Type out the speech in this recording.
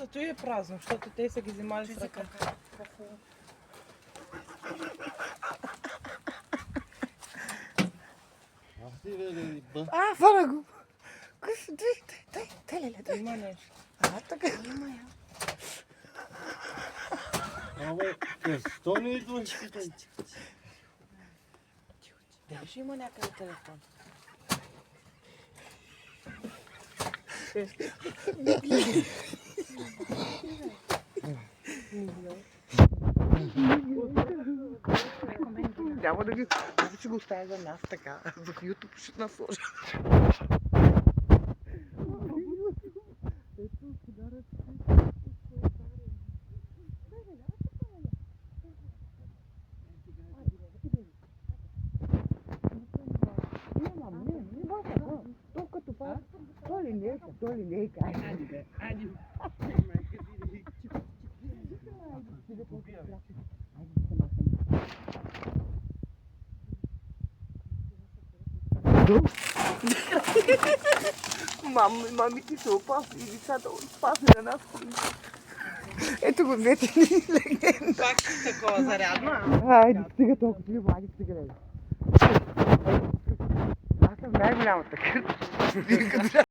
Зато и е празно, защото те са ги взимали с ръка. Фана го! Дай, леле, дай. Има нещо. Така. Има я. Абе, защо не идваш? Дали ще има някъде телефон? Няма да ги... Ще го оставя за нас така. В YouTube ще нас сложа. Той ли не е кай? Мами ти се опасни и децата опасни на нас. Ето го, двете ни легенда. Пак такова зарядно. Айде, стига толкова, ти влади, стига лега. Аз съм най-голямата кърта.